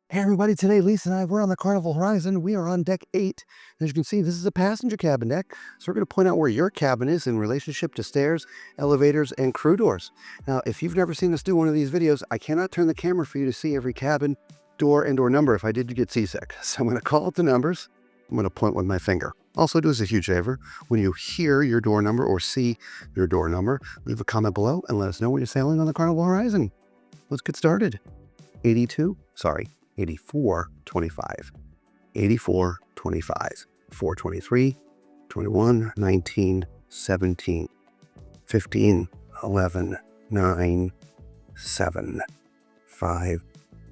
Hey everybody, today Lisa and I, we're on the Carnival Horizon. We are on deck 8. As you can see, this is a passenger cabin deck. So we're going to point out where your cabin is in relationship to stairs, elevators, and crew doors. Now, if you've never seen us do one of these videos, I cannot turn the camera for you to see every cabin, door, and door number. If I did, you get seasick. So I'm going to call out the numbers. I'm going to point with my finger. Also, do us a huge favor. When you hear your door number or see your door number, leave a comment below and let us know when you're sailing on the Carnival Horizon. Let's get started. 8425, 8425, 423, 21, 19, 17, 15, 11, 9, 7, 5,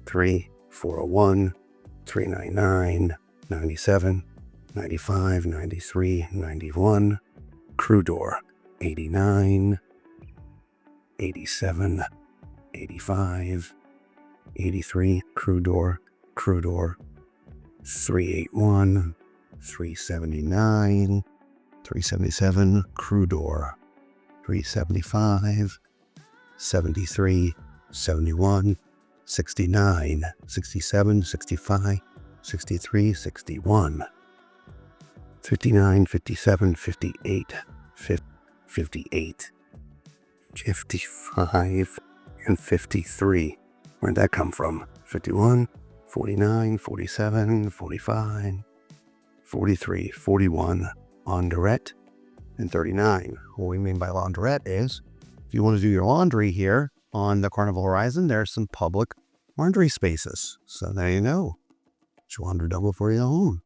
3, 401, 399, 97, 95, 93, 91, crew door, 89, 87, 85, 83, crew door, 381, 379, 377, crew door, 375, 73, 71, 69, 67, 65, 63, 61, 59, 57, 58, 58, 55, and 53. Where'd that come from? 51, 49, 47, 45, 43, 41, laundrette, and 39. What we mean by laundrette is, if you want to do your laundry here on the Carnival Horizon, there's some public laundry spaces. So there you go. It's your laundry double for your home.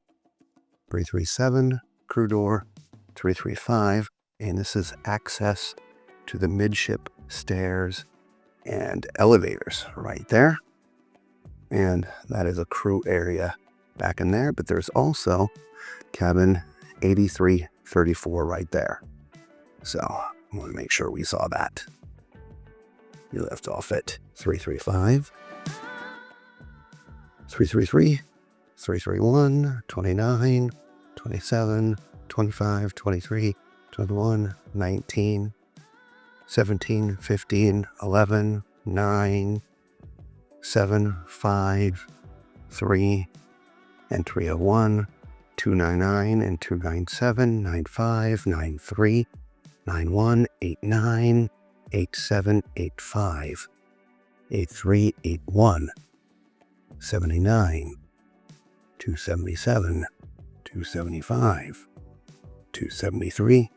337, crew door, 335, and this is access to the midship stairs and elevators right there. And that is a crew area back in there, but there's also cabin 8334 right there. So I want to make sure we saw that. You left off at 335, 333, 331, 29, 27, 25, 23, 21, 19, 17, 15, 11, 9, 7, 5, 3, and 301, 299, and 297, 95, 93, 91, 89, 87, 85, 83, 81, 79, 277, 275, 273,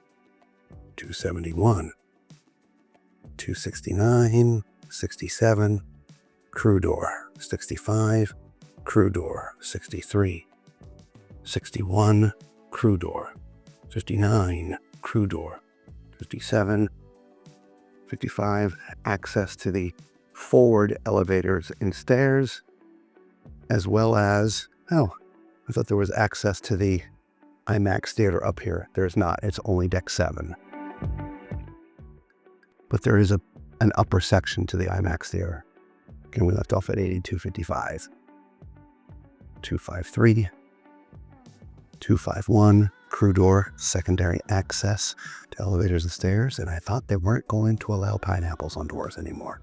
271, 269, 67, crew door, 65, crew door, 63, 61, crew door, 59, crew door, 57, 55, access to the forward elevators and stairs, as well as, I thought there was access to the IMAX theater up here. There's not, it's only deck 7. But there is an upper section to the IMAX theater. Again, we left off at 8255. 253, 251, crew door, secondary access to elevators and stairs, and I thought they weren't going to allow pineapples on doors anymore.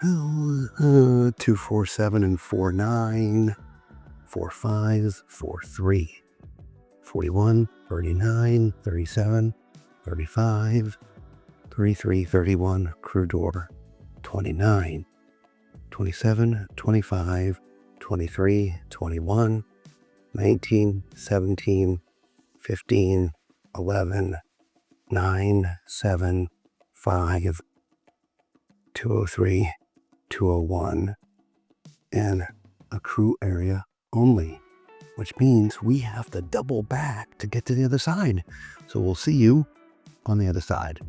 247 and 49, 45, 43, 41, 39, 37, 35, 33, 31, crew door, 29, 27, 25, 23, 21, 19, 17, 15, 11, 9, 7, 5, 203, 201, and a crew area only, which means we have to double back to get to the other side. So we'll see you on the other side.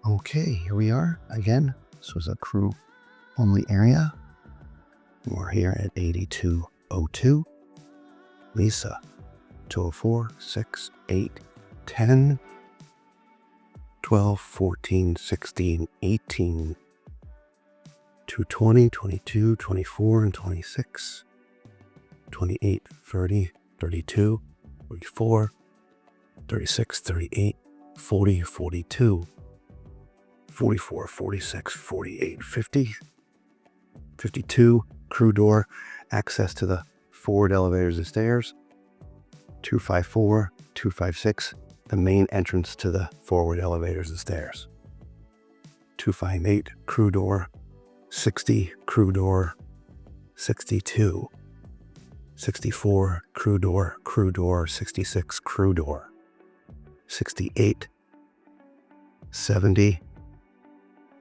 Okay, here we are again. This was a crew only area. We're here at 8202. Lisa, 204, 6, 8, 10, 12, 14, 16, 18, 220, 22, 24, and 26, 28, 30, 32, 34, 36, 38, 40, 42, 44, 46, 48, 50, 52, crew door, access to the forward elevators and stairs, 254, 256, the main entrance to the forward elevators and stairs, 258, crew door, 60, crew door, 62, 64, crew door, 66, crew door, 68, 70,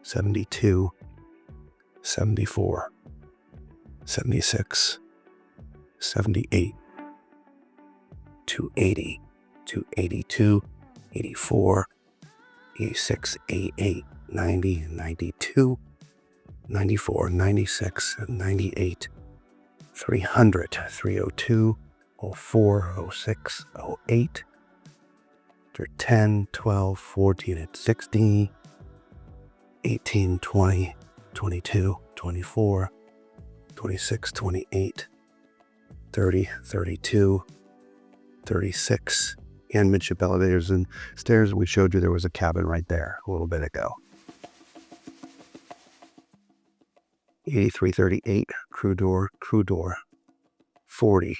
72, 74, 76, 78, 280, 282, 84, 86, 88, 90, 92, 94, 96, 98, 300, 302, 04, 06, 08, 10, 12, 14, and 16, 18, 20, 22, 24, 26, 28, 30, 32, 36, and midship elevators and stairs. We showed you there was a cabin right there a little bit ago. 8338, crew door, 40,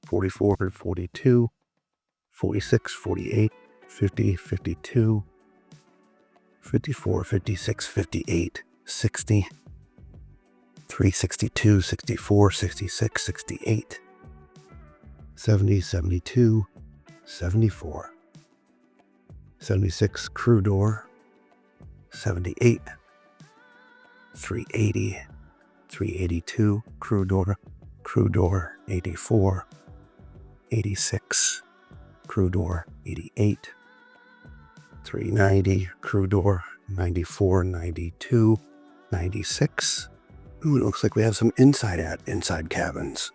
44, 42, 46, 48, 50, 52, 54, 56, 58, 60, 362, 64, 66, 68, 70, 72, 74, 76, crew door, 78, 380, 382, crew door, 84, 86, crew door, 88, 390, crew door, 94, 92, 96. Ooh, it looks like we have some inside cabins.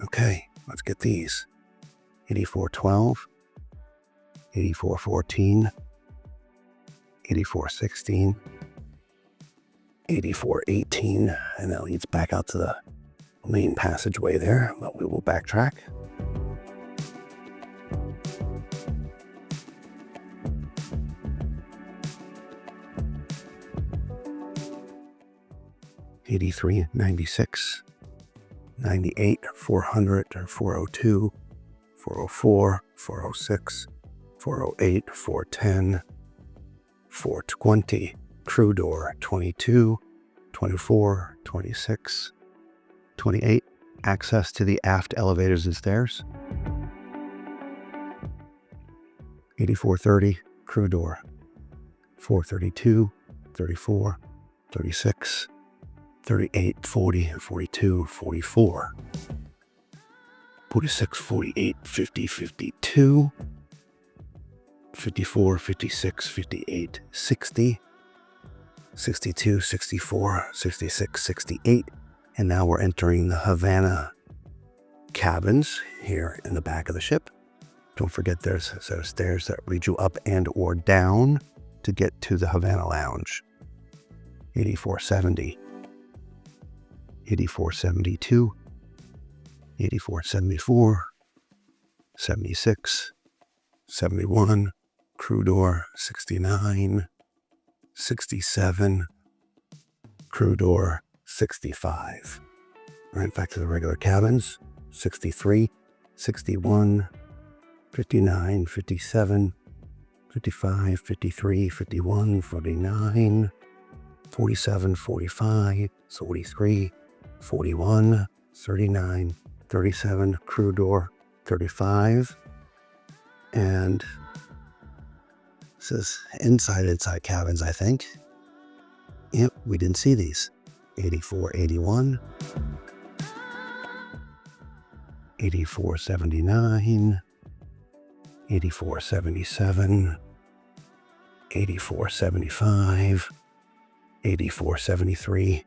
Okay, let's get these. 8412, 8414, 8416, 8418, and that leads back out to the main passageway there, but we will backtrack. '83, 96, 98, 400, 402, 404, 406, 408, 410, 420, crew door, 22, 24, 26, 28, access to the aft elevators and stairs. 8430, crew door, 432, 34, 36, 38, 40, 42, 44, 46, 48, 50, 52, 54, 56, 58, 60, 62, 64, 66, 68, and now we're entering the Havana cabins here in the back of the ship. Don't forget there's a set of stairs that lead you up and or down to get to the Havana lounge. 8470, 8472, 8474, 76, 71, crew door, 69, 67, crew door, 65. Right back to the regular cabins. 63, 61, 59, 57, 55, 53, 51, 49, 47, 45, 43, 41, 39, 37, crew door, 35, and this is inside cabins, I think. Yep, we didn't see these. 84, 81, 84, 79, 84, 77, 84, 75, 84, 73,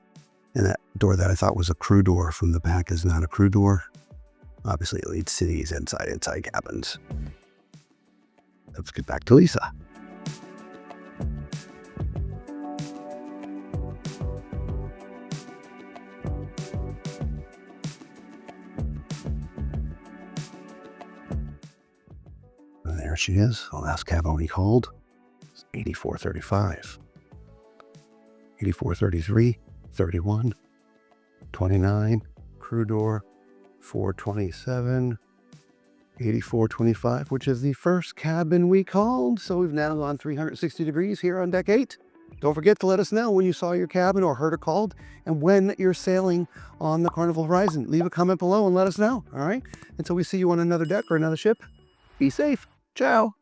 and that door that I thought was a crew door from the back is not a crew door. Obviously, it leads to these inside cabins. Let's get back to Lisa. There she is. The last cabin we called. 8435. 8433, 31, 29, crew door 427, 8425, which is the first cabin we called. So we've now gone 360 degrees here on deck 8. Don't forget to let us know when you saw your cabin or heard it called and when you're sailing on the Carnival Horizon. Leave a comment below and let us know, all right? Until we see you on another deck or another ship, be safe. Ciao.